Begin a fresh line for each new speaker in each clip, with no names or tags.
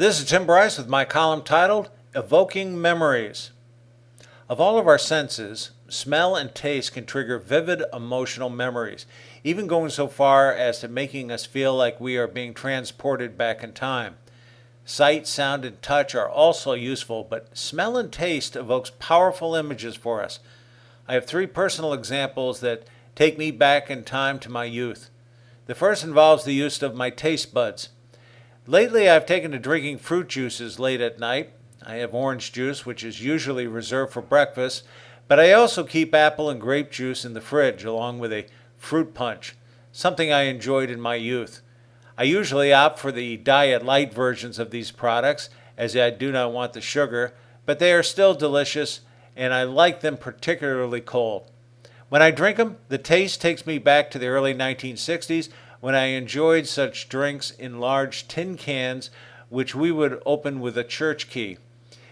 This is Tim Bryce with my column titled Evoking Memories. Of all of our senses, smell and taste can trigger vivid emotional memories, even going so far as to making us feel like we are being transported back in time. Sight, sound, and touch are also useful, but smell and taste evokes powerful images for us. I have three personal examples that take me back in time to my youth. The first involves the use of my taste buds. Lately, I've taken to drinking fruit juices late at night. I have orange juice, which is usually reserved for breakfast, but I also keep apple and grape juice in the fridge along with a fruit punch, something I enjoyed in my youth. I usually opt for the diet light versions of these products as I do not want the sugar, but they are still delicious and I like them particularly cold. When I drink them, the taste takes me back to the early 1960s when I enjoyed such drinks in large tin cans which we would open with a church key.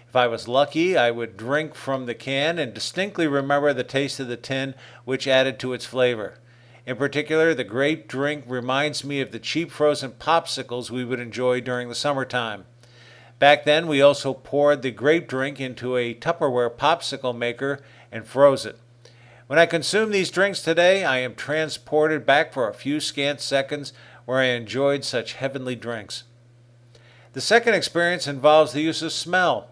If I was lucky, I would drink from the can and distinctly remember the taste of the tin which added to its flavor. In particular, the grape drink reminds me of the cheap frozen popsicles we would enjoy during the summertime. Back then, we also poured the grape drink into a Tupperware popsicle maker and froze it. When I consume these drinks today, I am transported back for a few scant seconds where I enjoyed such heavenly drinks. The second experience involves the use of smell.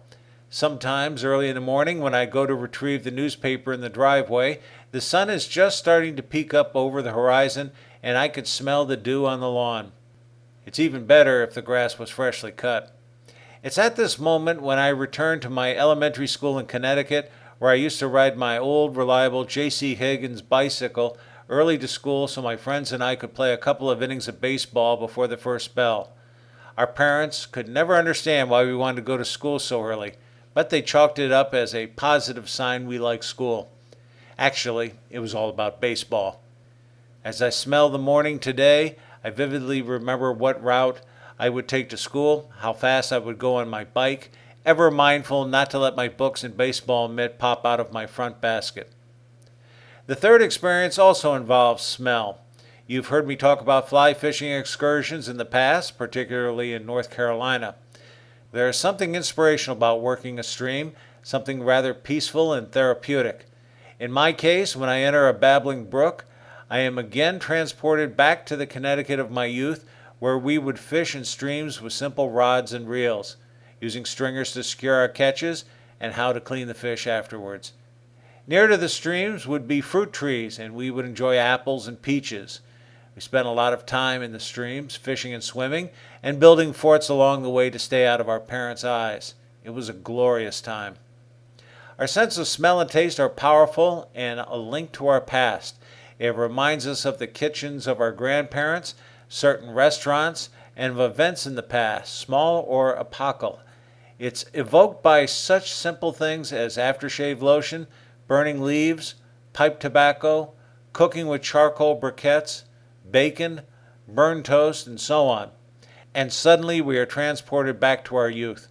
Sometimes early in the morning when I go to retrieve the newspaper in the driveway, the sun is just starting to peek up over the horizon and I could smell the dew on the lawn. It's even better if the grass was freshly cut. It's at this moment when I return to my elementary school in Connecticut where I used to ride my old reliable J.C. Higgins bicycle early to school so my friends and I could play a couple of innings of baseball before the first bell. Our parents could never understand why we wanted to go to school so early, but they chalked it up as a positive sign we liked school. Actually, it was all about baseball. As I smell the morning today, I vividly remember what route I would take to school, how fast I would go on my bike, ever mindful not to let my books and baseball mitt pop out of my front basket. The third experience also involves smell. You've heard me talk about fly fishing excursions in the past, particularly in North Carolina. There is something inspirational about working a stream, something rather peaceful and therapeutic. In my case, when I enter a babbling brook, I am again transported back to the Connecticut of my youth, where we would fish in streams with simple rods and reels, using stringers to secure our catches, and how to clean the fish afterwards. Near to the streams would be fruit trees, and we would enjoy apples and peaches. We spent a lot of time in the streams, fishing and swimming, and building forts along the way to stay out of our parents' eyes. It was a glorious time. Our sense of smell and taste are powerful and a link to our past. It reminds us of the kitchens of our grandparents, certain restaurants, and of events in the past, small or epochal. It's evoked by such simple things as aftershave lotion, burning leaves, pipe tobacco, cooking with charcoal briquettes, bacon, burned toast, and so on. And suddenly we are transported back to our youth.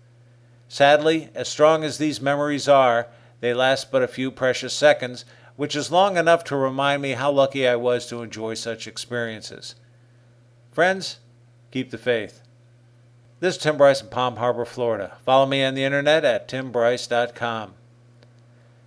Sadly, as strong as these memories are, they last but a few precious seconds, which is long enough to remind me how lucky I was to enjoy such experiences. Friends, keep the faith. This is Tim Bryce in Palm Harbor, Florida. Follow me on the internet at timbryce.com.